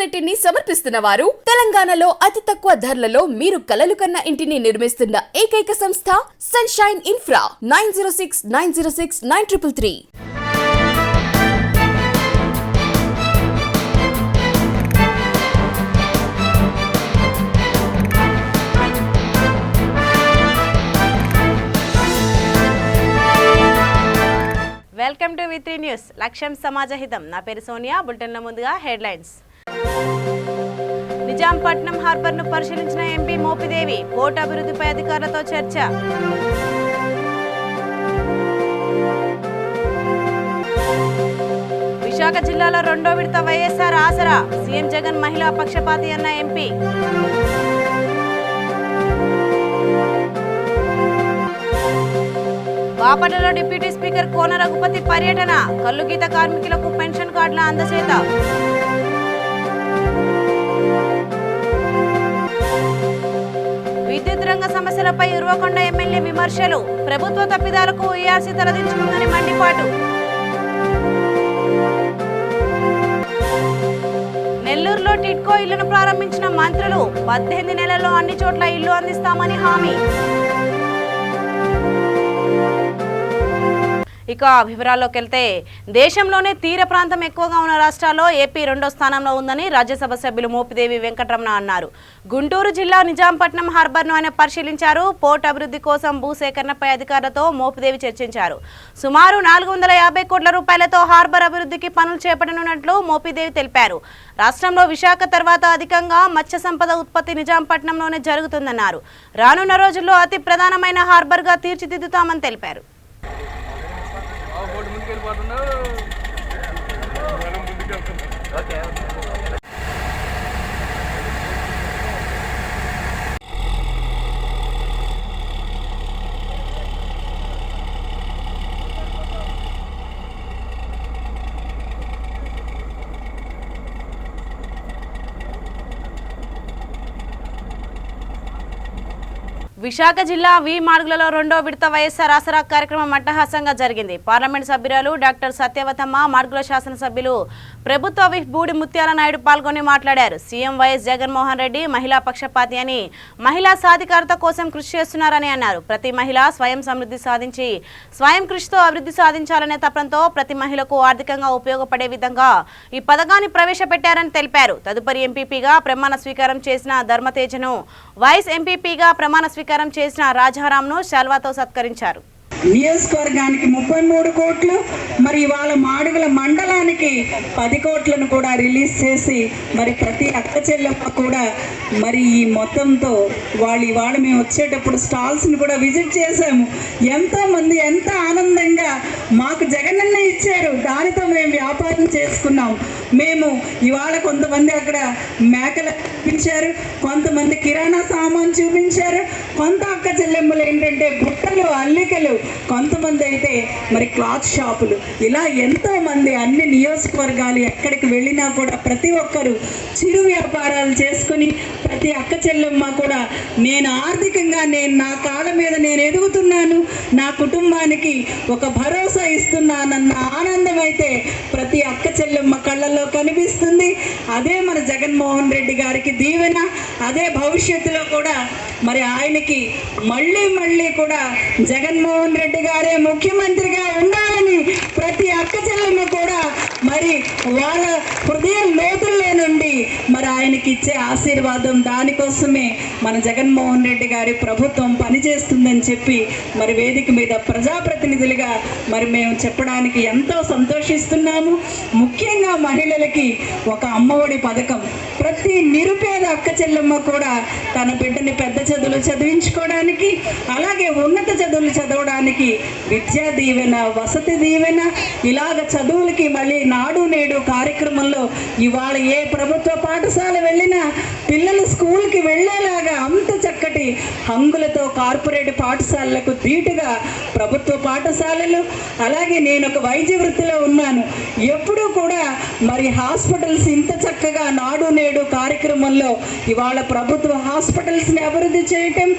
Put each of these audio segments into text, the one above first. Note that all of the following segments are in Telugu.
ప్రాపర్టీని సమర్పిస్తున్న వారు తెలంగాణలో అతి తక్కువ ధరలలో మీరు కలలు కన్న ఇంటిని నిర్మిస్తున్న ఏకైక సంస్థ సన్షైన్ ఇన్ఫ్రా 9069069333. వెల్కమ్ టు వి3 న్యూస్. లక్ష్యం సమాజహితం. నా పేరు సోనియా. బులెటిన్ల ముందుగా హెడ్లైన్స్. నిజాంపట్నం హార్బర్ను పరిశీలించిన ఎంపీ మోపిదేవి. పోర్టు అభివృద్ధిపై అధికారులతో చర్చ. విశాఖ జిల్లాలో రెండో విడత వైఎస్ఆర్ ఆసరా. సీఎం జగన్ మహిళా పక్షపాతి అన్న ఎంపీ. బాపట్లలో డిప్యూటీ స్పీకర్ కోన రఘుపతి పర్యటన. కల్లుగీత కార్మికులకు పెన్షన్ కార్డుల అందజేత. విద్యుత్ రంగ సమస్యలపై ఉర్వకొండ ఎమ్మెల్యే విమర్శలు. ప్రభుత్వ తప్పిదాలకు ఈఆర్సీ తలదించుకుందని మండిపాటు. నెల్లూరులో టిడ్కో ఇళ్లను ప్రారంభించిన మంత్రులు. 18 నెలల్లో అన్ని చోట్ల ఇల్లు అందిస్తామని హామీ. ఇక వివరాల్లోకి వెళ్తే, దేశంలోనే తీర ప్రాంతం ఎక్కువగా ఉన్న రాష్ట్రాల్లో ఏపీ రెండో స్థానంలో ఉందని రాజ్యసభ సభ్యులు మోపిదేవి వెంకటరమణ అన్నారు. గుంటూరు జిల్లా నిజాంపట్నం హార్బర్ను ఆయన పరిశీలించారు. పోర్టు అభివృద్ధి కోసం భూసేకరణపై అధికారులతో మోపిదేవి చర్చించారు. సుమారు 450 కోట్ల రూపాయలతో హార్బర్ అభివృద్ధికి పనులు చేపట్టనున్నట్లు మోపిదేవి తెలిపారు. రాష్ట్రంలో విశాఖ తర్వాత అధికంగా మత్స్య సంపద ఉత్పత్తి నిజాంపట్నంలోనే జరుగుతుందన్నారు. రానున్న రోజుల్లో అతి ప్రధానమైన హార్బర్గా తీర్చిదిద్దుతామని తెలిపారు. విశాఖ జిల్లా వి మార్గులలో రెండో విడత వైఎస్ఆర్ ఆసరా కార్యక్రమం అట్టహాసంగా జరిగింది. పార్లమెంట్ సభ్యురాలు డాక్టర్ సత్యవతమ్మ, మార్గుల శాసనసభ్యులు ప్రభుత్వ విప్ బూడి ముత్యాల నాయుడు పాల్గొని మాట్లాడారు. సీఎం వైఎస్ జగన్మోహన్ రెడ్డి మహిళా పక్షపాతి అని, మహిళా సాధికారత కోసం కృషి చేస్తున్నారని అన్నారు. ప్రతి మహిళ స్వయం సమృద్ధి సాధించి స్వయం కృషితో అభివృద్ధి సాధించాలనే తపంతో ప్రతి మహిళకు ఆర్థికంగా ఉపయోగపడే విధంగా ఈ పథకాన్ని ప్రవేశపెట్టారని తెలిపారు. తదుపరి ఎంపీపీగా ప్రమాణ స్వీకారం చేసిన ధర్మతేజను, వైస్ ఎంపీపీగా ప్రమాణ స్వీకారం చేసిన రాజారాంను శాల్వాతో సత్కరించారు. నియోజకవర్గానికి 33 కోట్లు, మరి ఇవాళ మాడుగుల మండలానికి 10 కోట్లను కూడా రిలీజ్ చేసి, మరి ప్రతి అక్క చెల్లెమ్మ కూడా మరి ఈ మొత్తంతో వాళ్ళు ఇవాళ మేము వచ్చేటప్పుడు స్టాల్స్ని కూడా విజిట్ చేసాము. ఎంతోమంది ఎంత ఆనందంగా మాకు జగనన్న ఇచ్చారు, దానితో మేము వ్యాపారం చేసుకున్నాం. మేము ఇవాళ కొంతమంది అక్కడ మేకలు చూపించారు, కొంతమంది కిరాణా సామాన్ చూపించారు, కొంత అక్క చెల్లెమ్మలు ఏంటంటే బుట్టలు, అల్లికలు, కొంతమంది అయితే మరి క్లాత్ షాపులు, ఇలా ఎంతోమంది అన్ని నియోజకవర్గాలు ఎక్కడికి వెళ్ళినా కూడా ప్రతి ఒక్కరు చిరు వ్యాపారాలు చేసుకుని ప్రతి అక్క చెల్లెమ్మ కూడా నేను ఆర్థికంగా నా కాళ్ళ మీద నేను ఎదుగుతున్నాను, నా కుటుంబానికి ఒక భరోసా ఇస్తున్నానన్న ఆనందం అయితే ప్రతి అక్క చెల్లెమ్మ కళ్ళల్లో కనిపిస్తుంది. అదే మన జగన్మోహన్ రెడ్డి గారికి దీవెన. అదే భవిష్యత్తులో కూడా మరి ఆయనకి మళ్ళీ కూడా జగన్మోహన్ రెడ్డి గారే ముఖ్యమంత్రిగా ఉండాలని ప్రతి అక్క చెల్లెమ్మ కూడా మరి వాళ్ళ హృదయ లోతుల్లో నుండి మరి ఆయనకి ఇచ్చే ఆశీర్వాదం, దానికోసమే మన జగన్మోహన్ రెడ్డి గారి ప్రభుత్వం పనిచేస్తుందని చెప్పి మరి వేదిక మీద ప్రజాప్రతినిధులుగా మరి మేము చెప్పడానికి ఎంతో సంతోషిస్తున్నాము. ముఖ్యంగా మహిళలకి ఒక అమ్మఒడి పథకం, ప్రతి నిరుపేద అక్క చెల్లెమ్మ కూడా తన బిడ్డని పెద్ద చదువులు చదివించుకోవడానికి, అలాగే ఉన్నత చదువులు చదవడానికి విద్యా దీవెన, వసతి దీవెన, ఇలాగ చదువులకి మళ్ళీ నాడు నేడు కార్యక్రమంలో ఇవాళ ఏ ప్రభుత్వ పాఠశాల వెళ్ళినా పిల్లలు స్కూల్కి వెళ్ళేలాగా అంత చక్కటి హంగులతో కార్పొరేట్ పాఠశాలలకు ధీటుగా ప్రభుత్వ పాఠశాలలు. అలాగే నేను ఒక వైద్య వృత్తిలో ఉన్నాను, ఎప్పుడూ కూడా మరి హాస్పిటల్స్ ఇంత చక్కగా నాడు నేడు కార్యక్రమంలో ఇవాళ ప్రభుత్వ హాస్పిటల్స్ని అభివృద్ధి చేయటం,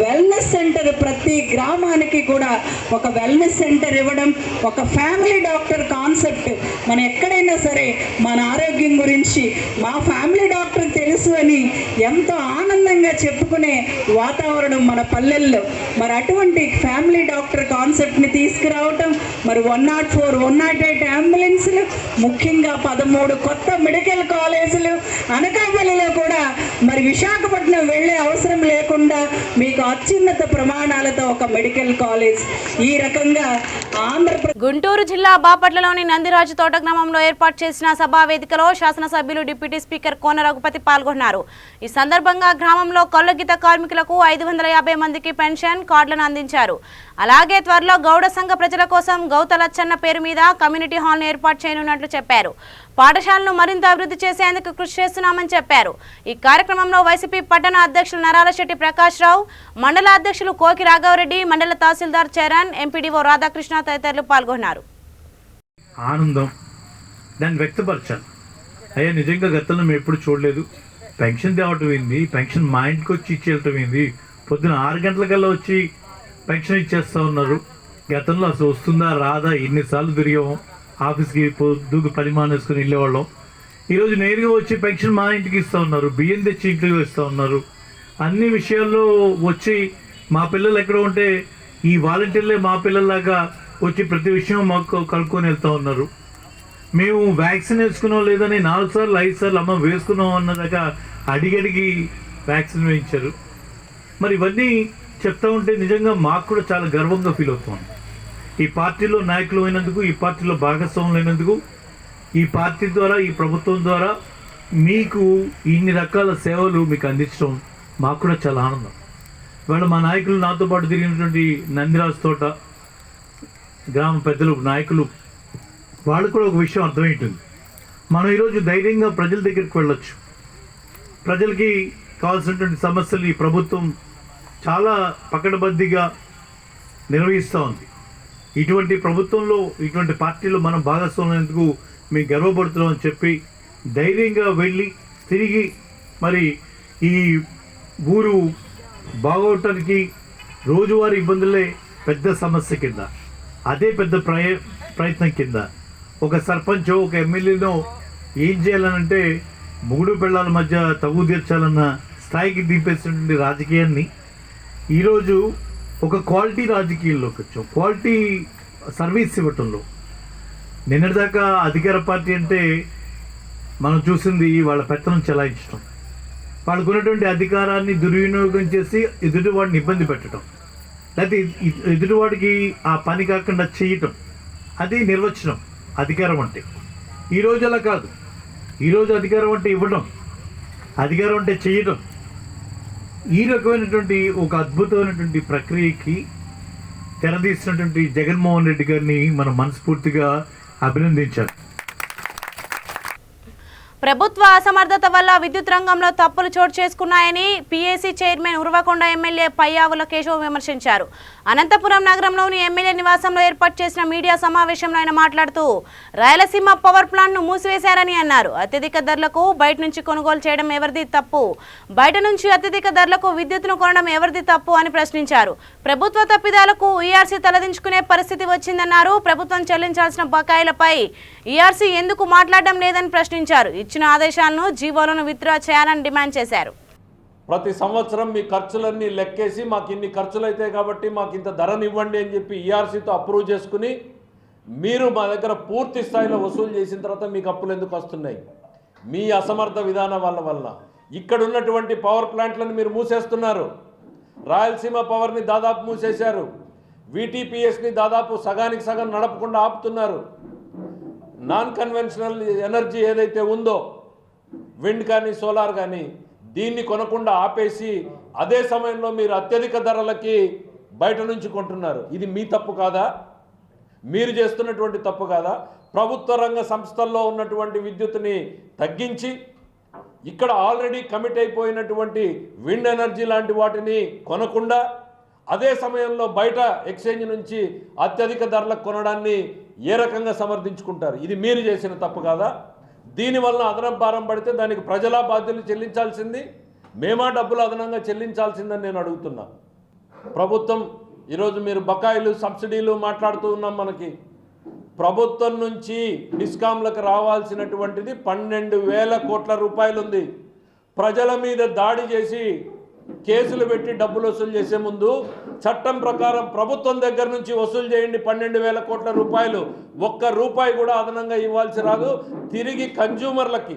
వెల్నెస్ సెంటర్ ప్రతి గ్రామానికి కూడా ఒక వెల్నెస్ సెంటర్ ఇవ్వడం, ఒక ఫ్యామిలీ డాక్టర్ కాన్సెప్ట్. మనం ఎక్కడైనా సరే మన ఆరోగ్యం గురించి, మా ఫ్యామిలీ ఫ్యామిలీ డాక్టర్ తెలుసు అని ఎంతో ఆనందంగా చెప్పుకునే వాతావరణం మన పల్లెల్లో. మరి అటువంటి ఫ్యామిలీ డాక్టర్ కాన్సెప్ట్ని తీసుకురావటం, మరి 104, 108 అంబులెన్సులు, ముఖ్యంగా 13 కొత్త మెడికల్ కాలేజీలు, అనకాపల్లిలో కూడా మరి విశాఖపట్నం వెళ్ళే అవసరం లేకుండా మీకు అత్యున్నత ప్రమాణాలతో ఒక మెడికల్ కాలేజ్. ఈ రకంగా ఆంధ్రప్రదేశ్ గుంటూరు జిల్లా బాపట్లలోని నందిరాజు తోట గ్రామంలో ఏర్పాటు చేసిన సభా వేదికలో శాసనసభ్యులు డిప్యూటీ స్పీకర్ కోన రఘుపతి పాల్గొన్నారు. ఈ సందర్భంగా గ్రామంలో కల్లుగీత కార్మికులకు 550 మందికి పెన్షన్ కార్డులను అందించారు. అలాగే త్వరలో గౌడ సంఘ ప్రజల కోసం గౌతలచ్చన్న పేరు మీద కమ్యూనిటీ హాల్ను ఏర్పాటు చేయనున్నట్లు చెప్పారు. పాఠశాలను మరింత అభివృద్ధి చేసేందుకు కృషి చేస్తున్నామని చెప్పారు. ఈ కార్యక్రమంలో వైసీపీ పట్టణ అధ్యక్షులు నరాలశెట్టి ప్రకాష్ రావు, మండల అధ్యక్షులు కోకి రాఘవరెడ్డి, మండల తహసీల్దార్ చరణ్, ఎంపీడీఓ రాధాకృష్ణ తదితరులు పాల్గొన్నారు. ఆనందం దాన్ని వ్యక్తపరచాలి. అయ్యా నిజంగా గతంలో మేము ఎప్పుడు చూడలేదు. పెన్షన్ తేవటం ఏంది, పెన్షన్ మా ఇంటికి వచ్చి ఇచ్చేయటం ఏంది, పొద్దున 6 గంటలకల్లా వచ్చి పెన్షన్ ఇచ్చేస్తూ ఉన్నారు. గతంలో అసలు వస్తుందా రాదా ఎన్నిసార్లు తిరిగాము. ఆఫీస్కి పొద్దుకు పరిమాణం వేసుకుని వెళ్ళేవాళ్ళం. ఈరోజు నేరుగా వచ్చి పెన్షన్ మా ఇంటికి ఇస్తూ ఉన్నారు, బియ్యం తెచ్చి ఇంటికి ఇస్తూ ఉన్నారు. అన్ని విషయాల్లో వచ్చి మా పిల్లలు ఎక్కడ ఉంటే ఈ వాలంటీర్లే మా పిల్లల్లాగా వచ్చి ప్రతి విషయం మాకు కలుపుకొని వెళ్తూ ఉన్నారు. మేము వ్యాక్సిన్ వేసుకున్నాం లేదని 4 సార్లు 5 సార్లు అమ్మ వేసుకున్నాం అన్నదాకా అడిగడిగి వ్యాక్సిన్ వేయించారు. మరి ఇవన్నీ చెప్తా ఉంటే నిజంగా మాకు కూడా చాలా గర్వంగా ఫీల్ అవుతాం. ఈ పార్టీలో నాయకులు అయినందుకు, ఈ పార్టీలో భాగస్వాములు అయినందుకు, ఈ పార్టీ ద్వారా, ఈ ప్రభుత్వం ద్వారా మీకు ఇన్ని రకాల సేవలు మీకు అందించడం మాకు కూడా చాలా ఆనందం. ఇవాళ మా నాయకులు నాతో పాటు తిరిగినటువంటి నందిరాజు తోట గ్రామ పెద్దలు నాయకులు వాళ్ళు కూడా ఒక విషయం అర్థమైంటుంది. మనం ఈరోజు ధైర్యంగా ప్రజల దగ్గరికి వెళ్ళొచ్చు. ప్రజలకి కావాల్సినటువంటి సమస్యలు ఈ ప్రభుత్వం చాలా పకడ్బందీగా నిర్వహిస్తూ ఉంది. ఇటువంటి ప్రభుత్వంలో, ఇటువంటి పార్టీలో మనం భాగస్వామ్యందుకు మేము గర్వపడుతున్నాం అని చెప్పి ధైర్యంగా వెళ్ళి తిరిగి మరి ఈ ఊరు బాగోటానికి రోజువారీ ఇబ్బందులే పెద్ద సమస్య కింద, అదే పెద్ద ప్రయత్నం కింద ఒక సర్పంచ్, ఒక ఎమ్మెల్యేనో ఏం చేయాలనంటే మొగుడు పిల్లల మధ్య తగు తీర్చాలన్న స్థాయికి దింపేసినటువంటి రాజకీయాన్ని ఈరోజు ఒక క్వాలిటీ రాజకీయాల్లోకి వచ్చాం, క్వాలిటీ సర్వీస్ ఇవ్వటంలో. నిన్నటిదాకా అధికార పార్టీ అంటే మనం చూసింది వాళ్ళ పెత్తనం చెలాయించడం, వాళ్ళకు ఉన్నటువంటి అధికారాన్ని దుర్వినియోగం చేసి ఎదుటివాడిని ఇబ్బంది పెట్టడం, లేకపోతే ఎదుటివాడికి ఆ పని కాకుండా చేయటం, అది నిర్వచనం అధికారం అంటే. ఈరోజు అలా కాదు. ఈరోజు అధికారం అంటే ఇవ్వడం, అధికారం అంటే చేయటం. ఈ రకమైనటువంటి ఒక అద్భుతమైనటువంటి ప్రక్రియకి తెరదీసినటువంటి జగన్మోహన్ రెడ్డి గారిని మనం మనస్ఫూర్తిగా అభినందించాలి. ప్రభుత్వ అసమర్థత వల్ల విద్యుత్ రంగంలో తప్పులు చోటు చేసుకున్నాయని PAC chairman Uravakonda MLA Payyavula Keshav విమర్శించారు. అనంతపురం నగరంలోని ఎమ్మెల్యే నివాసంలో ఏర్పాటు చేసిన మీడియా సమావేశంలో ఆయన మాట్లాడుతూ రాయలసీమ పవర్ ప్లాంట్ను మూసివేశారని అన్నారు. అత్యధిక ధరలకు బయట నుంచి కొనుగోలు చేయడం ఎవరిది తప్పు, బయట నుంచి అత్యధిక ధరలకు విద్యుత్తును కొనడం ఎవరిది తప్పు అని ప్రశ్నించారు. ప్రభుత్వ తప్పిదాలకు ఈఆర్సీ తలదించుకునే పరిస్థితి వచ్చిందన్నారు. ప్రభుత్వం చెల్లించాల్సిన బకాయిలపై ఈఆర్సీ ఎందుకు మాట్లాడడం లేదని ప్రశ్నించారు. ఇచ్చిన ఆదేశాలను, జీవోలను విత్డ్రా చేయాలని డిమాండ్ చేశారు. ప్రతి సంవత్సరం మీ ఖర్చులన్నీ లెక్కేసి మాకు ఇన్ని ఖర్చులు అయితే కాబట్టి మాకు ఇంత ధరనివ్వండి అని చెప్పి ఈఆర్సీతో అప్రూవ్ చేసుకుని మీరు మా దగ్గర పూర్తి స్థాయిలో వసూలు చేసిన తర్వాత మీకు అప్పులు ఎందుకు వస్తున్నాయి? మీ అసమర్థ విధానం వల్ల. ఇక్కడ ఉన్నటువంటి పవర్ ప్లాంట్లను మీరు మూసేస్తున్నారు. రాయలసీమ పవర్ని దాదాపు మూసేశారు. వీటీపీఎస్ని దాదాపు సగానికి సగం నడపకుండా ఆపుతున్నారు. నాన్ కన్వెన్షనల్ ఎనర్జీ ఏదైతే ఉందో, విండ్ కానీ సోలార్ కానీ, దీన్ని కొనకుండా ఆపేసి అదే సమయంలో మీరు అత్యధిక ధరలకి బయట నుంచి కొంటున్నారు. ఇది మీ తప్పు కాదా? మీరు చేస్తున్నటువంటి తప్పు కాదా? ప్రభుత్వ రంగ సంస్థల్లో ఉన్నటువంటి విద్యుత్తుని తగ్గించి ఇక్కడ ఆల్రెడీ కమిట్ అయిపోయినటువంటి విండ్ ఎనర్జీ లాంటి వాటిని కొనకుండా అదే సమయంలో బయట ఎక్స్చేంజ్ నుంచి అత్యధిక ధరలకు కొనడాన్ని ఏ రకంగా సమర్థించుకుంటారు? ఇది మీరు చేసిన తప్పు కాదా? దీనివల్ల అదనపు భారం పడితే దానికి ప్రజల బాధ్యులు చెల్లించాల్సింది, మేమా డబ్బులు అదనంగా చెల్లించాల్సిందని నేను అడుగుతున్నా. ప్రభుత్వం ఈరోజు మీరు బకాయిలు, సబ్సిడీలు మాట్లాడుతూ ఉన్నాం. మనకి ప్రభుత్వం నుంచి డిస్కామ్లకు రావాల్సినటువంటిది 12,000 కోట్ల రూపాయలు ఉంది. ప్రజల మీద దాడి చేసి కేసులు పెట్టి డబ్బులు వసూలు చేసే ముందు చట్టం ప్రకారం ప్రభుత్వం దగ్గర నుంచి వసూలు చేయండి 12,000 కోట్ల రూపాయలు. ఒక్క రూపాయి కూడా అదనంగా ఇవ్వాల్సి రాదు. తిరిగి కన్జ్యూమర్లకి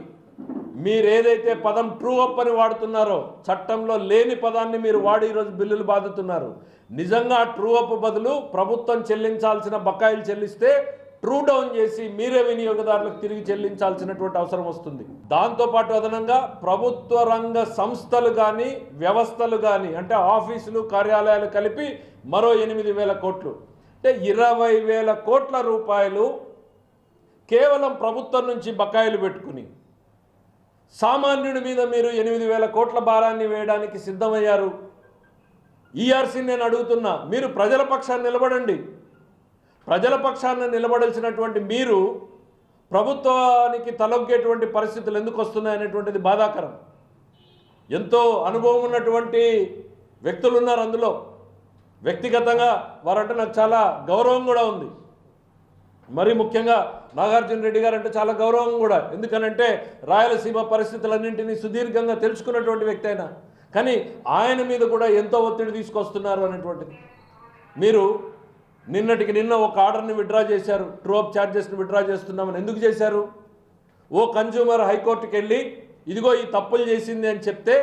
మీరు ఏదైతే పదం ట్రూ అప్ అని వాడుతున్నారో, చట్టంలో లేని పదాన్ని మీరు వాడి ఈరోజు బిల్లులు బాదుతున్నారు. నిజంగా ట్రూ అప్ బదులు ప్రభుత్వం చెల్లించాల్సిన బకాయిలు చెల్లిస్తే ట్రూ డౌన్ చేసి మీరే వినియోగదారులకు తిరిగి చెల్లించాల్సినటువంటి అవసరం వస్తుంది. దాంతోపాటు అదనంగా ప్రభుత్వ రంగ సంస్థలు కానీ వ్యవస్థలు కానీ అంటే ఆఫీసులు కార్యాలయాలు కలిపి మరో 8,000 కోట్లు, అంటే 20,000 కోట్ల రూపాయలు కేవలం ప్రభుత్వం నుంచి బకాయిలు పెట్టుకుని సామాన్యుడి మీద మీరు 8,000 కోట్ల భారాన్ని వేయడానికి సిద్ధమయ్యారు. ఈఆర్సీ నేను అడుగుతున్నా, మీరు ప్రజల పక్షాన్ని నిలబడండి. ప్రజల పక్షాన్ని నిలబడాల్సినటువంటి మీరు ప్రభుత్వానికి తలొగ్గేటువంటి పరిస్థితులు ఎందుకు వస్తున్నాయనేటువంటిది బాధాకరం. ఎంతో అనుభవం ఉన్నటువంటి వ్యక్తులు ఉన్నారు అందులో. వ్యక్తిగతంగా వారంటే నాకు చాలా గౌరవం కూడా ఉంది. మరి ముఖ్యంగా నాగార్జున రెడ్డి గారు అంటే చాలా గౌరవం కూడా. ఎందుకనంటే రాయలసీమ పరిస్థితులన్నింటినీ సుదీర్ఘంగా తెలుసుకున్నటువంటి వ్యక్తి అయినా, కానీ ఆయన మీద కూడా ఎంతో ఒత్తిడి తీసుకొస్తున్నారు అనేటువంటిది. మీరు నిన్నటికి నిన్న ఒక ఆర్డర్ని విత్డ్రా చేశారు, ట్రూ అప్ ఛార్జెస్ని విత్డ్రా చేస్తున్నామని. ఎందుకు చేశారు? ఓ కన్జ్యూమర్ హైకోర్టుకి వెళ్ళి ఇదిగో ఈ తప్పులు చేసింది అని చెప్తే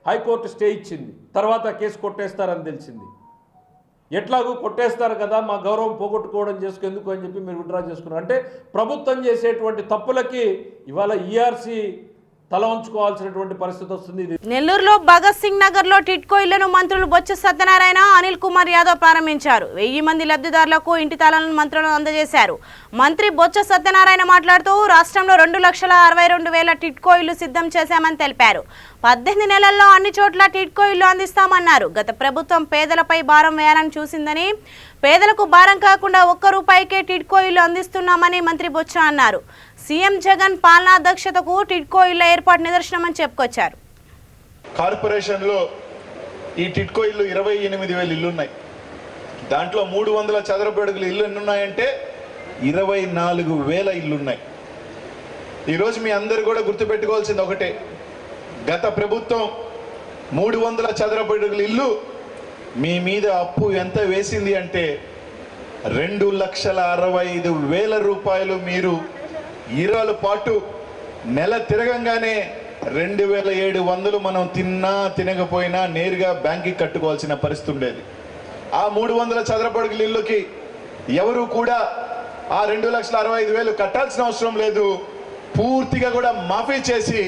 హైకోర్టు స్టే ఇచ్చింది. తర్వాత కేసు కొట్టేస్తారని తెలిసింది. ఎట్లాగూ కొట్టేస్తారు కదా, మా గౌరవం పోగొట్టుకోవడం చేసుకెందుకు అని చెప్పి మీరు విత్డ్రా చేసుకున్నారు. అంటే ప్రభుత్వం చేసేటువంటి తప్పులకి ఇవాళ ఈఆర్సీ తల ఉంచుకోవాల్సినటువంటి పరిస్థితి వస్తుంది. నెల్లూరులో భగత్ సింగ్ నగర్ లో టిట్కో ఇళ్లను మంత్రులు బొత్స సత్యనారాయణ, అనిల్ కుమార్ యాదవ్ ప్రారంభించారు. 1000 మంది లబ్ధిదారులకు ఇంటి తాళాలను మంత్రులు అందజేశారు. మంత్రి బొత్స సత్యనారాయణ మాట్లాడుతూ రాష్ట్రంలో 2,62,000 టిట్కో ఇళ్లు సిద్ధం చేశామని తెలిపారు. 18 నెలల్లో అన్ని చోట్ల టిట్కో ఇళ్లు అందిస్తామన్నారు. గత ప్రభుత్వం పేదలపై భారం వేయాలని చూసిందని, పేదలకు భారం కాకుండా 1 రూపాయికే టిట్కో ఇళ్లు అందిస్తున్నామని మంత్రి బొత్స అన్నారు. సీఎం జగన్ పాలనా దక్షతకు టిట్కో ఇళ్ల ఏర్పాటు నిదర్శనమని చెప్పుకొచ్చారు. కార్పొరేషన్లో ఈ టిట్కో ఇల్లు 28,000 ఇల్లు ఉన్నాయి. దాంట్లో 300 చదరపు అడుగుల ఇల్లు ఎన్ని ఉన్నాయంటే 24,000 ఇల్లున్నాయి. ఈరోజు మీ అందరు కూడా గుర్తుపెట్టుకోవాల్సింది ఒకటే, గత ప్రభుత్వం 300 చదరపు అడుగుల ఇల్లు మీ మీద అప్పు ఎంత వేసింది అంటే 2,65,000 రూపాయలు. మీరు ఈరాల పాటు నెల తిరగంగానే 2,700 మనం తిన్నా తినకపోయినా నేరుగా బ్యాంక్కి కట్టుకోవాల్సిన పరిస్థితి ఉండేది. ఆ 300 చదరపు అడుగుల ఇల్లుకి ఎవరు కూడా ఆ 2,65,000 కట్టాల్సిన అవసరం లేదు. పూర్తిగా కూడా మాఫీ చేసి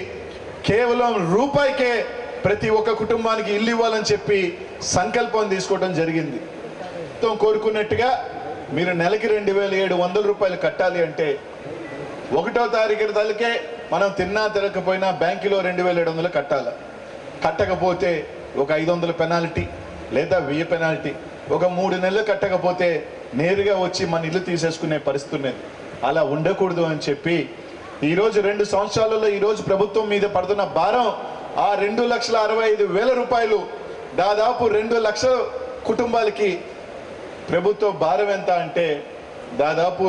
కేవలం రూపాయికే ప్రతి ఒక్క కుటుంబానికి ఇల్లు ఇవ్వాలని చెప్పి సంకల్పం తీసుకోవడం జరిగింది. కోరుకున్నట్టుగా మీరు నెలకి 2,700 రూపాయలు కట్టాలి అంటే 1వ తారీఖు తలకే మనం తిన్నా తినకపోయినా బ్యాంకులో 2,700 కట్టాలి. కట్టకపోతే ఒక 500 పెనాల్టీ లేదా 1000 పెనాల్టీ. ఒక 3 నెలలు కట్టకపోతే నేరుగా వచ్చి మన ఇల్లు తీసేసుకునే పరిస్థితి ఉన్నది. అలా ఉండకూడదు అని చెప్పి ఈరోజు 2 సంవత్సరాలలో ఈరోజు ప్రభుత్వం మీద పడుతున్న భారం ఆ 2,65,000 రూపాయలు. దాదాపు 2 లక్షల కుటుంబాలకి ప్రభుత్వ భారం ఎంత అంటే దాదాపు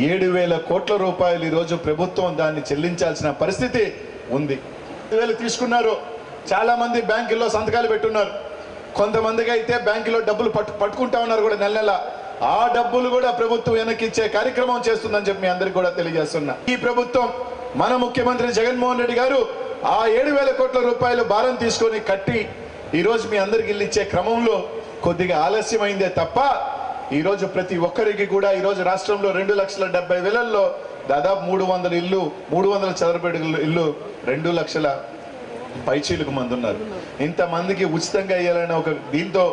7,000 కోట్ల రూపాయలు ఈరోజు ప్రభుత్వం దాన్ని చెల్లించాల్సిన పరిస్థితి ఉంది. 2,000 తీసుకున్నారు. చాలా మంది బ్యాంకుల్లో సంతకాలు పెట్టున్నారు. కొంతమందికి అయితే బ్యాంకులో డబ్బులు పట్టుకుంటా ఉన్నారు కూడా నెల నెల. ఆ డబ్బులు కూడా ప్రభుత్వం వెనక్కి ఇచ్చే కార్యక్రమం చేస్తుందని చెప్పి మీ అందరికీ కూడా తెలియజేస్తున్నా. ఈ ప్రభుత్వం మన ముఖ్యమంత్రి జగన్మోహన్ రెడ్డి గారు ఆ 7,000 కోట్ల రూపాయలు భారం తీసుకొని కట్టి ఈరోజు మీ అందరికి ఇల్లు ఇచ్చే క్రమంలో కొద్దిగా ఆలస్యమైందే తప్ప ఈరోజు ప్రతి ఒక్కరికి కూడా ఈరోజు రాష్ట్రంలో 2,70,000లో దాదాపు 300 ఇల్లు, 300 చదరపు అడుగుల ఇల్లు 2 లక్షల పైచీలకు మంది ఉన్నారు. ఇంతమందికి ఉచితంగా ఇవ్వాలని ఒక దీంతో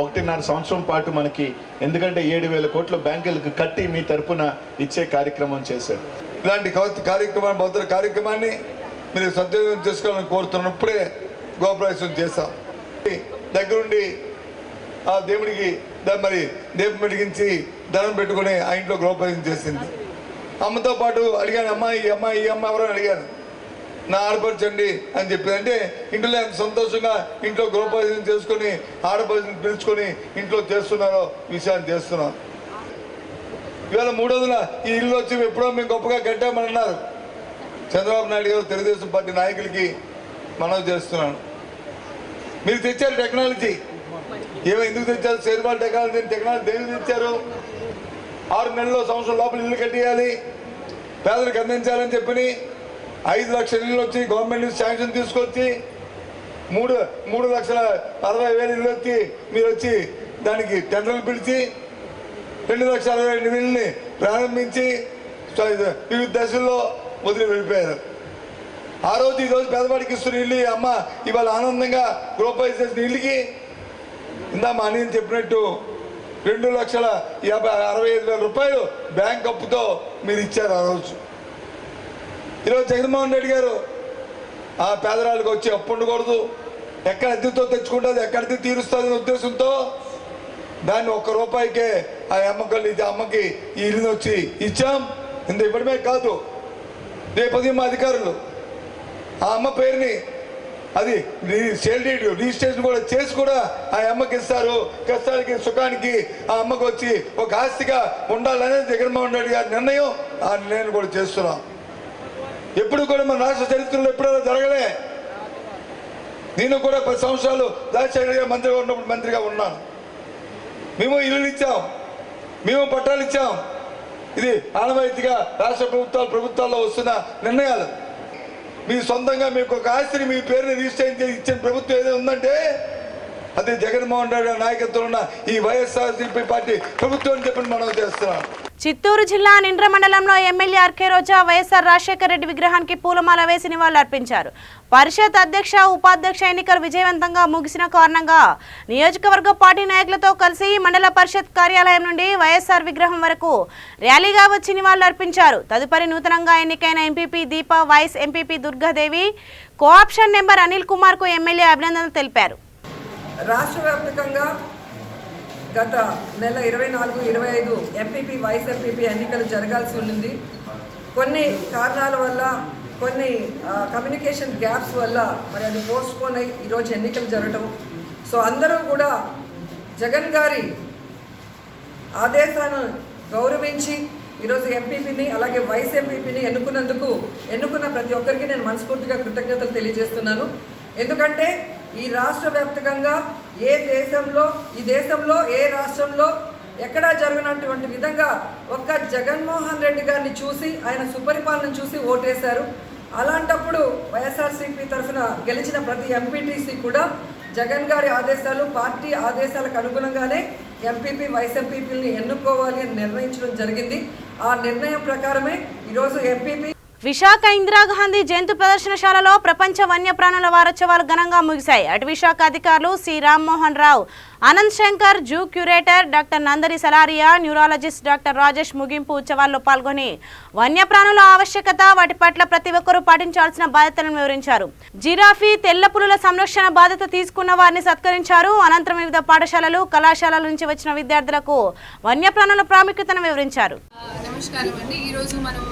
1.5 సంవత్సరం పాటు మనకి, ఎందుకంటే 7,000 కోట్లు బ్యాంకులకు కట్టి మీ తరఫున ఇచ్చే కార్యక్రమం చేశారు. ఇలాంటి కార్యక్రమాన్ని మీరు సద్వినియోగం చేసుకోవాలని కోరుతున్నప్పుడే గోప్రవేశం చేస్తాం. దగ్గరుండి ఆ దేవుడికి మరి దీపం వెలిగించి ధనం పెట్టుకుని ఆ ఇంట్లో గృహప్రవేశం చేసింది. అమ్మతో పాటు అడిగాను, అమ్మ ఈ అమ్మ ఎవరో అడిగాను, నా ఆడపరచండి అని చెప్పి. అంటే ఇంట్లో ఎంత సంతోషంగా ఇంట్లో గృహప్రవేశం చేసుకొని ఆడపరిచయం పిలుచుకొని ఇంట్లో చేస్తున్నారో విషయాన్ని చేస్తున్నాను. ఇవాళ 300 ఈ ఇల్లు వచ్చి ఎప్పుడో మేము గొప్పగా కట్టామని అన్నారు. చంద్రబాబు నాయుడు గారు తెలుగుదేశం పార్టీ నాయకులకి మనవి చేస్తున్నాను. మీరు తెచ్చారు టెక్నాలజీ, ఎందుకు తెచ్చారు? షేర్వాల్ టెక్నాలజీ దేనికి తెచ్చారు? 6 నెలల్లో సంవత్సరం లోపల ఇల్లు కట్టేయాలి, పేదలకు అందించాలని చెప్పి 5 లక్షల ఇల్లు వచ్చి గవర్నమెంట్ నుంచి శాంక్షన్ తీసుకొచ్చి 3,60,40,000 ఇల్లు వచ్చి మీరు వచ్చి దానికి టెండర్లు పిలిచి 2,62,000 ఇల్లుని ప్రారంభించి వివిధ దశల్లో వదిలి వెళ్ళిపోయారు. ఆ రోజు ఈరోజు పేదవాడికి ఇస్తున్న ఇల్లు అమ్మ ఇవాళ ఆనందంగా గ్రూపైజ్ చేసిన ఇల్లుకి ఇందా మా అన్నయ్య చెప్పినట్టు 2,65,000 రూపాయలు బ్యాంక్ అప్పుతో మీరు ఇచ్చారు ఆ రోజు. ఈరోజు జగన్మోహన్ రెడ్డి గారు ఆ పేదరాళ్ళకి వచ్చి అప్పు ఉండకూడదు, ఎక్కడ అద్దెతో తెచ్చుకుంటుంది ఎక్కడ అద్దె తీరుస్తుంది అనే ఉద్దేశంతో దాన్ని 1 రూపాయికే ఆ అమ్మకి ఈ ఇల్లుని వచ్చి ఇచ్చాం. ఇంత ఇవ్వడమే కాదు, రేపు మా అధికారులు ఆ అమ్మ పేరుని అది సేల్ డీడ్ రిజిస్ట్రేషన్ కూడా చేసి కూడా ఆ అమ్మకి ఇస్తారు. కష్టానికి సుఖానికి ఆ అమ్మకు వచ్చి ఒక ఆస్తిగా ఉండాలనేది జగన్మోహన్ రెడ్డి గారి నిర్ణయం. ఆ నిర్ణయం కూడా చేస్తున్నాం. ఎప్పుడు కూడా మన రాష్ట్ర చరిత్రలో ఎప్పుడైనా జరగలే. నేను కూడా 10 సంవత్సరాలు రాజశేఖర మంత్రిగా ఉన్నప్పుడు మంత్రిగా ఉన్నాను. మేము ఇల్లు ఇచ్చాం, మేము పట్టాలు ఇచ్చాం. ఇది ఆనవాయితీగా రాష్ట్ర ప్రభుత్వాల్లో వస్తున్న నిర్ణయాలు. మీ సొంతంగా మీకు ఒక ఆస్తిని మీ పేరుని రిజిస్టర్ చేసి ఇచ్చిన ప్రభుత్వం ఏదైనా ఉందంటే అది జగన్మోహన్ రెడ్డి నాయకత్వంలో ఉన్న ఈ వైఎస్ఆర్సీపీ పార్టీ ప్రభుత్వం అని చెప్పి మనం చేస్తున్నాం. చిత్తూరు జిల్లా నిండ్ర మండలంలో ఎమ్మెల్యే ఆర్కే రోజా వైఎస్ఆర్ రాజశేఖర రెడ్డి విగ్రహానికి పూలమాల వేసి నివాళులర్పించారు. పరిషత్ అధ్యక్ష ఉపాధ్యక్ష ఎన్నికలు విజయవంతంగా ముగిసిన కారణంగా నియోజకవర్గ పార్టీ నాయకులతో కలిసి మండల పరిషత్ కార్యాలయం నుండి వైఎస్ఆర్ విగ్రహం వరకు ర్యాలీగా వచ్చి నివాళులర్పించారు. తదుపరి నూతనంగా ఎన్నికైన MPP Deepa, vice MPP Durgadevi, co option number Anil Kumar కు ఎమ్మెల్యే అభినందనలు తెలిపారు. రాష్ట్ర వ్యాప్తంగా గత నెల 24-25 ఎంపీపీ వైస్ ఎంపీపీ ఎన్నికలు జరగాల్సి ఉంది. కొన్ని కారణాల వల్ల, కొన్ని కమ్యూనికేషన్ గ్యాప్స్ వల్ల మరి అది పోస్ట్పోన్ అయ్యి ఈరోజు ఎన్నికలు జరగటం. సో అందరూ కూడా జగన్ గారి ఆదేశాలను గౌరవించి ఈరోజు ఎంపీపీని అలాగే వైస్ ఎంపీపీని ఎన్నుకున్న ప్రతి ఒక్కరికి నేను మనస్ఫూర్తిగా కృతజ్ఞతలు తెలియజేస్తున్నాను. ఎందుకంటే ఈ రాష్ట్ర వ్యాప్తంగా ఈ దేశంలో ఏ రాష్ట్రంలో ఎక్కడా జరగనటువంటి విధంగా ఒక్క జగన్మోహన్ రెడ్డి గారిని చూసి ఆయన సుపరిపాలన చూసి ఓటేశారు. అలాంటప్పుడు వైఎస్ఆర్సీపీ తరఫున గెలిచిన ప్రతి ఎంపీటీసీ కూడా జగన్ గారి ఆదేశాలు, పార్టీ ఆదేశాలకు అనుగుణంగానే ఎంపీపీ వైస్ ఎంపీపీని ఎన్నుకోవాలి అని నిర్ణయించడం జరిగింది. ఆ నిర్ణయం ప్రకారమే ఈరోజు ఎంపీపీ విశాఖ ఇందిరాగాంధీ జంతు ప్రదర్శనశాలలో ప్రపంచ వన్యప్రాణుల వారోత్సవాలు ఘనంగా ముగిశాయి. అటు విశాఖ అధికారులు C Rammohan Rao, Anant Shankar, zoo curator doctor Nandari Salaria, neurologist doctor Rajesh ముగింపు ఉత్సవాల్లో పాల్గొని వన్యప్రాణుల ఆవశ్యకత, వాటి పట్ల ప్రతి ఒక్కరూ పాటించాల్సిన బాధ్యతలను వివరించారు. జిరాఫీ, తెల్ల పులుల సంరక్షణ బాధ్యత తీసుకున్న వారిని సత్కరించారు. అనంతరం వివిధ పాఠశాలలు, కళాశాలల నుంచి వచ్చిన విద్యార్థులకు వన్యప్రాణుల ప్రాముఖ్యతను వివరించారు. నమస్కారం అండి. ఈరోజు మనం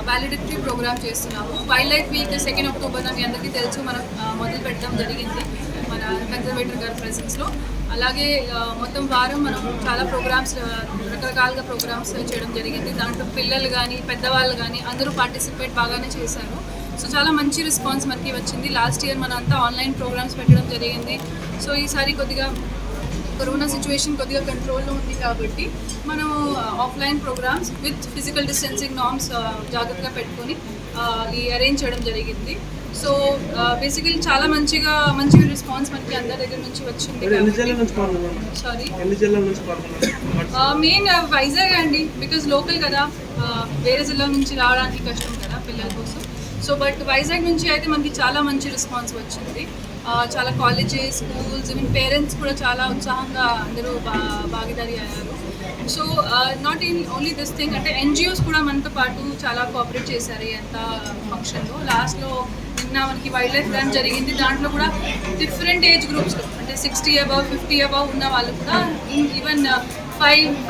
వ్యాలిడిటీ ప్రోగ్రామ్ చేస్తున్నాము. వైల్డ్ లైఫ్ వీక్ 2 అక్టోబర్ మీ అందరికీ తెలుసు, మనం మొదలు పెట్టడం జరిగింది మన కన్జర్వేటర్ గారి ప్రెసెన్స్లో. అలాగే మొత్తం వారం మనం చాలా ప్రోగ్రామ్స్, రకరకాలుగా ప్రోగ్రామ్స్ చేయడం జరిగింది. దాంట్లో పిల్లలు కానీ పెద్దవాళ్ళు కానీ అందరూ పార్టిసిపేట్ బాగానే చేశారు. సో చాలా మంచి రెస్పాన్స్ మనకి వచ్చింది. లాస్ట్ ఇయర్ మనం అంతా ఆన్లైన్ ప్రోగ్రామ్స్ పెట్టడం జరిగింది. సో ఈసారి కొద్దిగా కరోనా సిచ్యువేషన్ కొద్దిగా కంట్రోల్లో ఉంది కాబట్టి మనం offline programs with physical distancing norms జాగ్రత్తగా పెట్టుకొని ఈ అరేంజ్ చేయడం జరిగింది. సో బేసికలీ చాలా మంచి రెస్పాన్స్ మనకి అందరి దగ్గర నుంచి వచ్చింది. సారీ, మెయిన్ వైజాగ్ అండి, బికాజ్ లోకల్ కదా, వేరే జిల్లా నుంచి రావడానికి కష్టం కదా పిల్లల కోసం. సో బట్ వైజాగ్ నుంచి అయితే మనకి చాలా మంచి రెస్పాన్స్ వచ్చింది. చాలా కాలేజెస్, స్కూల్స్, ఈవెన్ పేరెంట్స్ కూడా చాలా ఉత్సాహంగా అందరూ భాగీదారీ అయ్యారు. So not only this thing, అంటే ఎన్జిఓస్ కూడా మనతో పాటు చాలా కోఆపరేట్ చేశారు ఎంత ఫంక్షన్లో. లాస్ట్లో నిన్న మనకి వైల్డ్ లైఫ్ రన్ జరిగింది. దాంట్లో కూడా డిఫరెంట్ ఏజ్ గ్రూప్స్లో, అంటే 60 above 50 above ఉన్న వాళ్ళు కూడా, ఈవెన్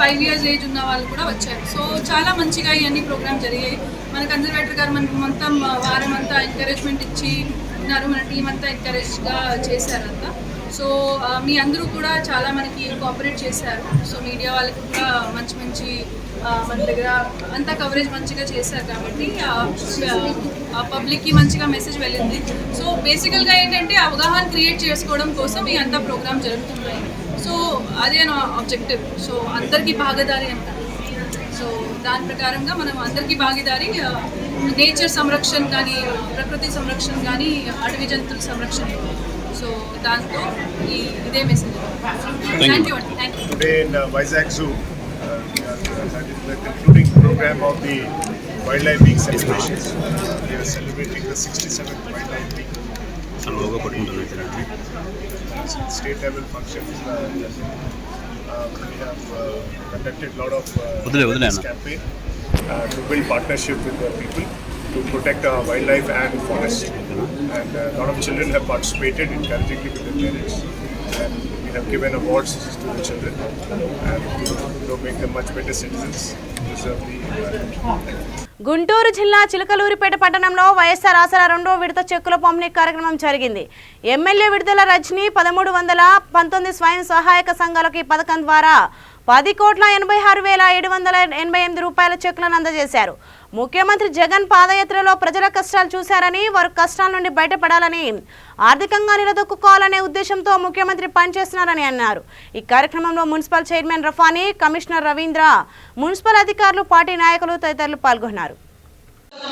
5 years ఏజ్ ఉన్న వాళ్ళు కూడా వచ్చారు. సో చాలా మంచిగా ఇవన్నీ ప్రోగ్రామ్ జరిగాయి. మన కన్జర్వేటర్ గారు మనకు మొత్తం వారం అంతా ఎంకరేజ్మెంట్ ఇచ్చి ఉన్నారు. మన టీం అంతా ఎంకరేజ్గా చేశారంతా. సో మీ అందరూ కూడా చాలా మనకి కోఆపరేట్ చేశారు. సో మీడియా వాళ్ళకి కూడా మంచి మన దగ్గర అంతా కవరేజ్ మంచిగా చేశారు కాబట్టి పబ్లిక్కి మంచిగా మెసేజ్ వెళ్ళింది. సో బేసికల్గా ఏంటంటే అవగాహన క్రియేట్ చేసుకోవడం కోసం ఈ అంతా ప్రోగ్రామ్ జరుగుతున్నాయి. సో అదే నా ఆబ్జెక్టివ్. సో అందరికీ భాగదారి అంటారు. సో దాని ప్రకారంగా మనం అందరికీ భాగీదారి నేచర్ సంరక్షణ కానీ, ప్రకృతి సంరక్షణ కానీ, అడవి జంతువుల సంరక్షణ. సో దాంతో ఇదే message. Thank you. Today in Vizag Zoo, that is the concluding program of the Wildlife Week celebrations. We are celebrating the 67th Wildlife Week. State level functions. We have conducted a lot of this campaign to build partnership with the people to protect our wildlife and forest. And a lot of children have participated encouragingly with their parents. And we have given awards to the children and to make them much better citizens to serve the environment. Guntur జిల్లా చిలకలూరిపేట పట్టణంలో వైఎస్ఆర్ ఆసరా 2వ విడత చెక్కుల పంపిణీ కార్యక్రమం జరిగింది. ఎమ్మెల్యే విడుదల రజని 1319 స్వయం సహాయక సంఘాలకు ఈ పథకం ద్వారా 10,86,788 రూపాయల చెక్కులను అందజేశారు. ముఖ్యమంత్రి జగన్ పాదయాత్రలో ప్రజల కష్టాలు చూశారని, వారు కష్టాల నుండి బయటపడాలని, ఆర్థికంగా నిలదొక్కుకోవాలనే ఉద్దేశంతో ముఖ్యమంత్రి పనిచేస్తున్నారని అన్నారు. ఈ కార్యక్రమంలో municipal chairman Rafani, commissioner Ravindra, municipal అధికారులు, పార్టీ నాయకులు తదితరులు పాల్గొన్నారు.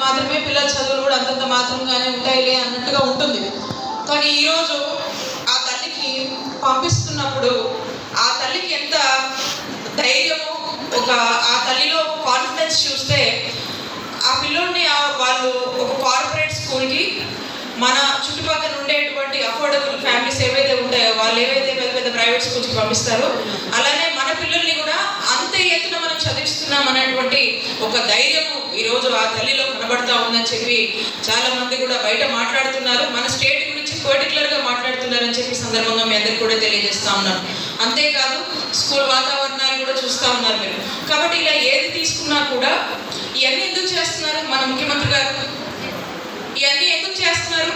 మాత్రమే పిల్లల చదువులు కూడా అంతంత మాత్రంగానే ఉంటాయిలే అన్నట్టుగా ఉంటుంది. కానీ ఈరోజు ఆ తల్లికి పంపిస్తున్నప్పుడు ఆ తల్లికి ఎంత ధైర్యము, ఆ తల్లిలో కాన్ఫిడెన్స్ చూస్తే ఆ పిల్లోడిని వాళ్ళు ఒక కార్పొరేట్ స్కూల్కి, మన చుట్టుపక్కల ఉండేటువంటి అఫోర్డబుల్ ఫ్యామిలీస్ ఏవైతే ఉంటాయో వాళ్ళు ఏవైతే పెద్ద పెద్ద ప్రైవేట్ స్కూల్స్కి పంపిస్తారో అలానే మన పిల్లల్ని కూడా అంత ఎత్తున మనం చదివిస్తున్నాం అనేటువంటి ఒక ధైర్యము ఈరోజు ఆ తల్లిలో కనబడతా ఉందని చెప్పి చాలా మంది కూడా బయట మాట్లాడుతున్నారు. మన స్టేట్ గురించి పర్టికులర్గా మాట్లాడుతున్నారని చెప్పి సందర్భంగా మీ అందరికి కూడా తెలియజేస్తా ఉన్నాను. అంతేకాదు స్కూల్ వాతావరణాలు కూడా చూస్తూ ఉన్నారు మీరు. కాబట్టి ఇలా ఏది తీసుకున్నా కూడా ఇవన్నీ ఎందుకు చేస్తున్నారు మన ముఖ్యమంత్రి గారు? ఇవన్నీ ఎందుకు చేస్తున్నారు?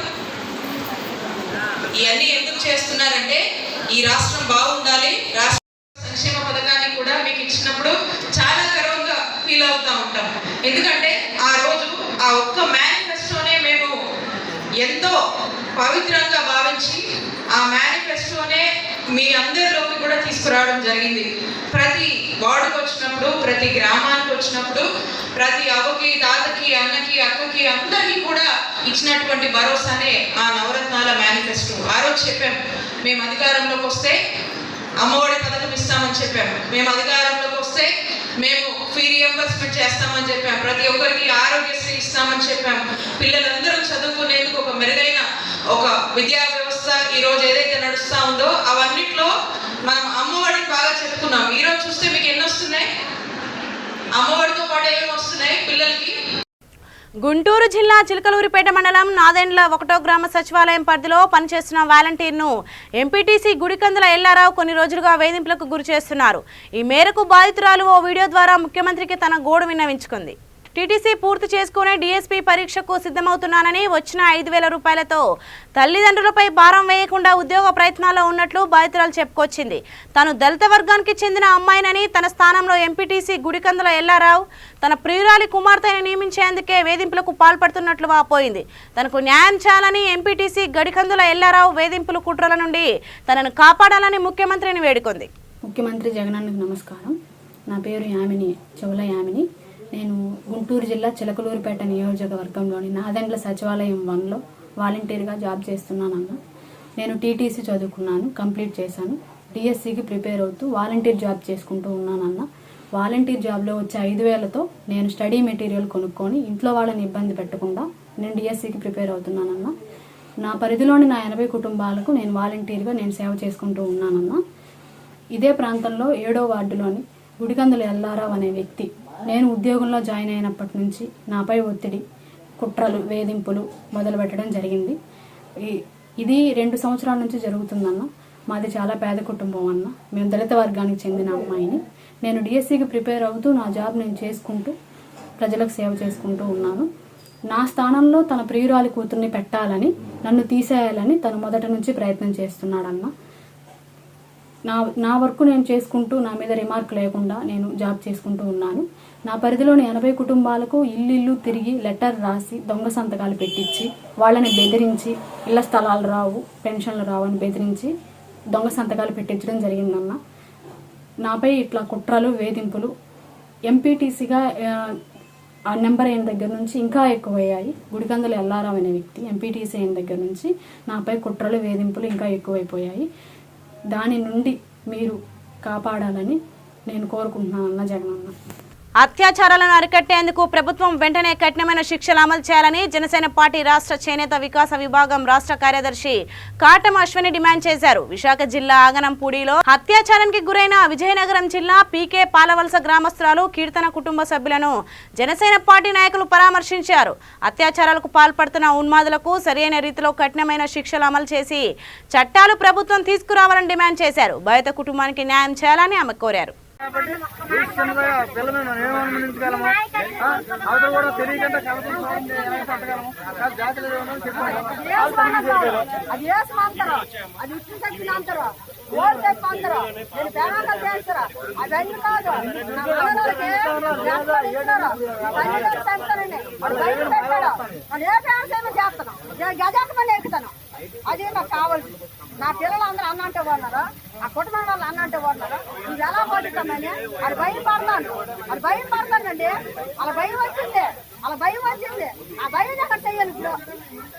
ఇవన్నీ ఎందుకు చేస్తున్నారంటే ఈ రాష్ట్రం బాగుండాలి. రాష్ట్ర సంక్షేమ పథకాన్ని కూడా మీకు ఇచ్చినప్పుడు చాలా గర్వంగా ఫీల్ అవుతూ ఉంటాం. ఎందుకంటే ఆ రోజు ఆ ఒక్క మేనిఫెస్టోనే మేము ఎంతో పవిత్రంగా భావించి ఆ మేనిఫెస్టోనే మీ అందరిలోకి కూడా తీసుకురావడం జరిగింది. ప్రతి వార్డుకు వచ్చినప్పుడు, ప్రతి గ్రామానికి వచ్చినప్పుడు, ప్రతి అవ్వకి, తాతకి, అన్నకి, అక్కకి అందరికీ కూడా ఇచ్చినటువంటి భరోసానే ఆ నవరత్నాల మేనిఫెస్టో. ఆ రోజు చెప్పాం మేము అధికారంలోకి వస్తే అమ్మఒడి పథకం ఇస్తామని చెప్పాము. మేము అధికారంలోకి వస్తే మేము ఫీ రియంబర్స్మెంట్ చేస్తామని చెప్పాము. ప్రతి ఒక్కరికి ఆరోగ్యశ్రీ ఇస్తామని చెప్పాము. పిల్లలందరూ చదువుకునేందుకు ఒక మెరుగైన ఒక విద్యా వ్యవస్థ ఈరోజు ఏదైతే నడుస్తూ ఉందో అవన్నిట్లో మనం అమ్మఒడిని బాగా చెప్పుకున్నాం. ఈరోజు చూస్తే మీకు ఎన్ని వస్తున్నాయి? అమ్మఒడితో పాటు ఏమేమి వస్తున్నాయి పిల్లలకి? గుంటూరు జిల్లా చిలకలూరిపేట మండలం నాదెండ్ల 1వ గ్రామ సచివాలయం పరిధిలో పనిచేస్తున్న వాలంటీర్ను ఎంపీటీసీ గుడికందుల ఎల్లారావు కొన్ని రోజులుగా వేధింపులకు గురి చేస్తున్నారు. ఈ మేరకు బాధితురాలు ఓ వీడియో ద్వారా ముఖ్యమంత్రికి తన గోడు విన్నవించుకుంది. టీటీసీ పూర్తి చేసుకునే డీఎస్పీ పరీక్షకు సిద్ధమవుతున్నానని, వచ్చిన 5,000 రూపాయలతో తల్లిదండ్రులపై భారం వేయకుండా ఉద్యోగ ప్రయత్నాల్లో ఉన్నట్లు బాధితురాలు చెప్పుకొచ్చింది. తాను దళిత వర్గానికి చెందిన అమ్మాయినని, తన స్థానంలో ఎంపీటీసీ గుడికందుల ఎల్లారావు తన ప్రియురాలి కుమార్తెను నియమించేందుకే వేధింపులకు పాల్పడుతున్నట్లు వాపోయింది. తనకు న్యాయం చేయాలని ఎంపీటీసీ గడికందుల ఎల్లారావు వేధింపుల కుట్రల నుండి తనను కాపాడాలని ముఖ్యమంత్రిని వేడుకుంది. ముఖ్యమంత్రి జగనన్నకు నమస్కారం. నా పేరు యామిని, చెవుల యామిని. నేను గుంటూరు జిల్లా చిలకలూరిపేట నియోజకవర్గంలోని నాదెండ్ల సచివాలయం 1లో వాలంటీర్గా జాబ్ చేస్తున్నానన్న. నేను టీటీసీ చదువుకున్నాను, కంప్లీట్ చేశాను. డిఎస్సికి ప్రిపేర్ అవుతూ వాలంటీర్ జాబ్ చేసుకుంటూ ఉన్నానన్న. వాలంటీర్ జాబ్లో వచ్చే 5,000తో నేను స్టడీ మెటీరియల్ కొనుక్కొని ఇంట్లో వాళ్ళని ఇబ్బంది పెట్టకుండా నేను డిఎస్సికి ప్రిపేర్ అవుతున్నానన్న. నా పరిధిలోని నా 80 కుటుంబాలకు నేను వాలంటీర్గా సేవ చేసుకుంటూ ఉన్నానన్న. ఇదే ప్రాంతంలో 7వ వార్డులోని గుడికందుల ఎల్లారావు అనే వ్యక్తి నేను ఉద్యోగంలో జాయిన్ అయినప్పటి నుంచి నాపై ఒత్తిడి, కుట్రలు, వేధింపులు మొదలు పెట్టడం జరిగింది. ఇది 2 సంవత్సరాల నుంచి జరుగుతుందన్న. మాది చాలా పేద కుటుంబం అన్న. మేము దళిత వర్గానికి చెందిన అమ్మాయిని. నేను డిఎస్సికి ప్రిపేర్ అవుతూ నా జాబ్ నేను చేసుకుంటూ ప్రజలకు సేవ చేసుకుంటూ ఉన్నాను. నా స్థానంలో తన ప్రియురాలి కూతుర్ని పెట్టాలని, నన్ను తీసేయాలని తను మొదటి నుంచి ప్రయత్నం చేస్తున్నాడన్న. నా వర్క్ నేను చేసుకుంటూ నా మీద రిమార్క్ లేకుండా నేను జాబ్ చేసుకుంటూ ఉన్నాను. నా పరిధిలోని 80 కుటుంబాలకు ఇల్లు తిరిగి లెటర్ రాసి దొంగ సంతకాలు పెట్టించి వాళ్ళని బెదిరించి ఇళ్ల స్థలాలు రావు, పెన్షన్లు రావు అని బెదిరించి దొంగ సంతకాలు పెట్టించడం జరిగిందన్న. నాపై ఇట్లా కుట్రలు, వేధింపులు ఎంపీటీసీగా ఆ నెంబర్ అయిన దగ్గర నుంచి ఇంకా ఎక్కువయ్యాయి. గుడికందల ఎల్లారావు అనే వ్యక్తి ఎంపీటీసీ అయిన దగ్గర నుంచి నాపై కుట్రలు, వేధింపులు ఇంకా ఎక్కువైపోయాయి. దాని నుండి మీరు కాపాడాలని నేను కోరుకుంటున్నాను అన్న జగనన్న. అత్యాచారాలను అరికట్టేందుకు ప్రభుత్వం వెంటనే కఠినమైన శిక్షలు అమలు చేయాలని జనసేన పార్టీ రాష్ట్ర చేనేత వికాస విభాగం రాష్ట్ర కార్యదర్శి కాటం అశ్విని డిమాండ్ చేశారు. విశాఖ జిల్లా ఆగనంపూడిలో అత్యాచారానికి గురైన విజయనగరం జిల్లా పీకే పాలవలస గ్రామస్తురాలు కీర్తన కుటుంబ సభ్యులను జనసేన పార్టీ నాయకులు పరామర్శించారు. అత్యాచారాలకు పాల్పడుతున్న ఉన్మాదులకు సరైన రీతిలో కఠినమైన శిక్షలు అమలు చేసి చట్టాలు ప్రభుత్వం తీసుకురావాలని డిమాండ్ చేశారు. బాధిత కుటుంబానికి న్యాయం చేయాలని ఆమె కోరారు. అది నాకు కావాల్సింది. నా పిల్లలు అందరూ అన్న అంటే ఉన్నారా, ఆ కుటుంబం వాళ్ళు అన్న అంటే ఉన్నారా, నువ్వు ఎలా పోతుందని అది భయం పడతానండి. అలా భయం వచ్చింది. ఆ భయం ఎక్కడ చెయ్యాలి? ఇప్పుడు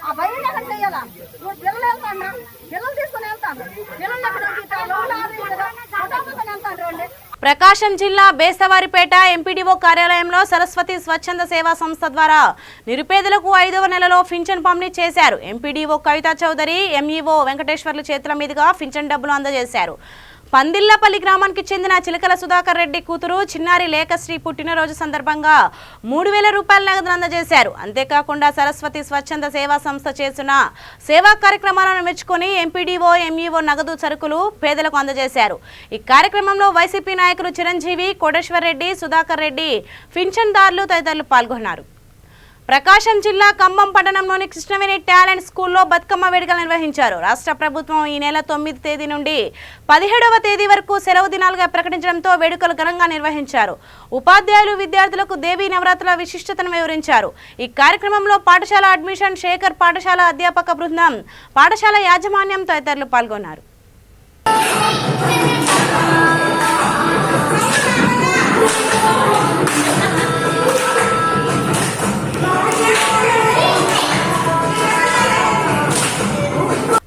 ఆ భయం ఎక్కడ చెయ్యాలా? నువ్వు పిల్లలు వెళ్తాను, పిల్లలు తీసుకుని వెళ్తాను, పిల్లలు ఎక్కడ వెళ్తాను అండి. ప్రకాశం జిల్లా బేస్తవారిపేట ఎంపీడీఓ కార్యాలయంలో సరస్వతి స్వచ్ఛంద సేవా సంస్థ ద్వారా నిరుపేదలకు 5వ నెలలో పింఛన్ పంపిణీ చేశారు. ఎంపీడీఓ కవితా చౌదరి, ఎంఈఓ వెంకటేశ్వర్ల చేతుల మీదుగా పింఛన్ డబ్బులు అందజేశారు. పందిళ్లపల్లి గ్రామానికి చెందిన చిలకల సుధాకర్ రెడ్డి కూతురు చిన్నారి లేఖశ్రీ పుట్టినరోజు సందర్భంగా 3000 రూపాయల నగదును అందజేశారు. అంతేకాకుండా సరస్వతి స్వచ్ఛంద సేవా సంస్థ చేసిన సేవా కార్యక్రమాలను మెచ్చుకొని ఎంపీడీఓ, ఎంఈఓ నగదు సరుకులు పేదలకు అందజేశారు. ఈ కార్యక్రమంలో వైసీపీ నాయకులు చిరంజీవి, కోటేశ్వర్ రెడ్డి, సుధాకర్ రెడ్డి, పింఛన్దారులు తదితరులు పాల్గొన్నారు. ప్రకాశం జిల్లా ఖమ్మం పట్టణంలోని కృష్ణవేణి టాలెంట్ స్కూల్లో బతుకమ్మ వేడుకలు నిర్వహించారు. రాష్ట్ర ప్రభుత్వం ఈ నెల 9వ తేదీ నుండి 17వ తేదీ వరకు సెలవు దినాలుగా ప్రకటించడంతో వేడుకలు ఘనంగా నిర్వహించారు. ఉపాధ్యాయులు విద్యార్థులకు దేవీ నవరాత్రుల విశిష్టతను వివరించారు. ఈ కార్యక్రమంలో పాఠశాల అడ్మిషన్ శేఖర్, పాఠశాల అధ్యాపక బృందం, పాఠశాల యాజమాన్యం తదితరులు పాల్గొన్నారు.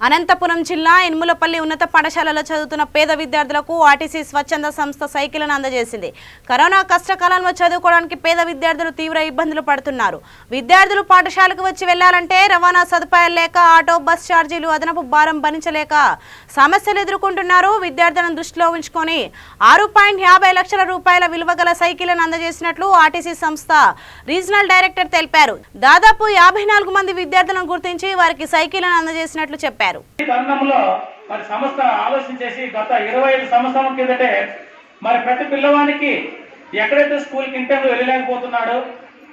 అనంతపురం జిల్లా ఇనుములపల్లి ఉన్నత పాఠశాలలో చదువుతున్న పేద విద్యార్థులకు ఆర్టీసీ స్వచ్ఛంద సంస్థ సైకిళ్లను అందజేసింది. కరోనా కష్టకాలంలో చదువుకోవడానికి పేద విద్యార్థులు తీవ్ర ఇబ్బందులు పడుతున్నారు. విద్యార్థులు పాఠశాలకు వచ్చి వెళ్లాలంటే రవాణా సదుపాయాలు లేక, ఆటో, బస్ ఛార్జీలు, అదనపు భారం భరించలేక సమస్యలు ఎదుర్కొంటున్నారు. విద్యార్థులను దృష్టిలో ఉంచుకొని 6.50 లక్షల రూపాయల విలువ గల సైకిళ్లను అందజేసినట్లు ఆర్టీసీ సంస్థ రీజనల్ డైరెక్టర్ తెలిపారు. దాదాపు 54 మంది విద్యార్థులను గుర్తించి వారికి సైకిళ్లను అందజేసినట్లు చెప్పారు. ఈ తరుణంలో మరి సంస్థ ఆలోచించేసి గత 25 సంవత్సరాల కిందటే మరి ప్రతి పిల్లవానికి ఎక్కడైతే స్కూల్కి ఇంటర్వ్యూ వెళ్ళలేకపోతున్నాడో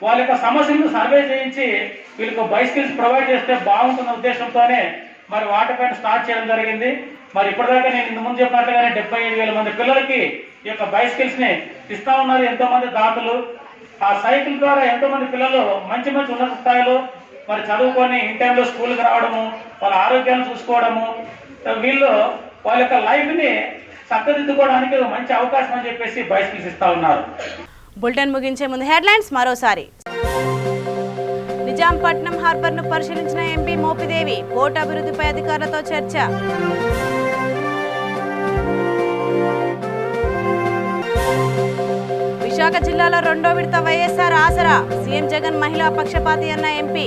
వాళ్ళ యొక్క సమస్యలను సర్వే చేయించి వీళ్ళకు బైసికల్స్ ప్రొవైడ్ చేస్తే బాగుంటున్న ఉద్దేశంతోనే మరి వాటిపైన స్టార్ట్ చేయడం జరిగింది. మరి ఇప్పటిదాకా నేను ఇంత ముందు చెప్పినట్లుగానే 75,000 మంది పిల్లలకి ఈ యొక్క బైసికల్స్ ని ఇస్తా ఉన్నారు ఎంతో మంది దాతలు. ఆ సైకిల్ ద్వారా ఎంతో మంది పిల్లలు మంచి ఉన్నత స్థాయిలో మరి చదువుకొని ఇన్ టైంలో స్కూల్కి రావడము, వాళ్ళ ఆరోగ్యాన్ని చూసుకోవడము, వీళ్ళు వాళ్ళ యొక్క లైఫ్ని చక్కదిద్దుకోవడానికి మంచి అవకాశం అని చెప్పేసి బైసికల్స్ ఇస్తా ఉన్నారు. బులెటిన్ ముగించే ముందు హెడ్లైన్స్ మరోసారి. నిజాంపట్నం హార్బర్ ను పరిశీలించిన ఎంపీ మోపిదేవి, పోర్టు అభివృద్ధిపై అధికారులతో చర్చ. విశాఖ జిల్లాలో 2వ విడత వైఎస్ఆర్ ఆసరా, సీఎం జగన్ మహిళా పక్షపాతి అన్న ఎంపీ.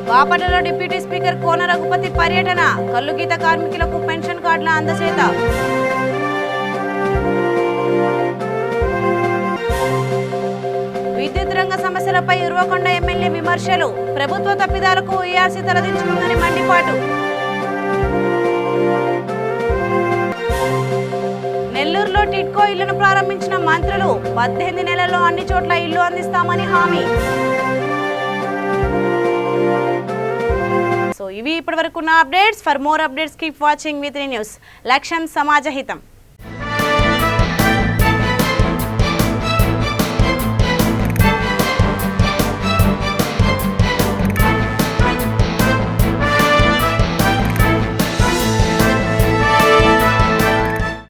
బాపట్లలో డిప్యూటీ స్పీకర్ కోన రఘుపతి పర్యటన, కల్లుగీత కార్మికులకు పెన్షన్ కార్డుల అందజేత. విద్యుత్ రంగ సమస్యలపై ఉర్వకొండ ఎమ్మెల్యే విమర్శలు, ప్రభుత్వ తప్పిదాలకు ఈఆర్సీ తలదించుకుందని మండిపాటు. నెల్లూరులో టిడ్కో ఇళ్లను ప్రారంభించిన మంత్రులు, 18 నెలల్లో అన్ని చోట్ల ఇల్లు అందిస్తామని హామీ. సో ఇవి ఇప్పటివరకు ఉన్న updates. For more updates keep watching V3 news. లక్ష్యం సమాజహితం.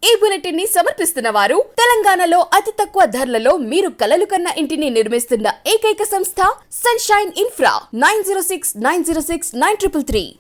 ఈ బులెటిన్ ని సమర్పిస్తున్న వారు తెలంగాణలో అతి తక్కువ ధరలలో మీరు కలలు కన్న ఇంటిని నిర్మిస్తున్న ఏకైక సంస్థ సన్షైన్ ఇన్ఫ్రా 9069069333.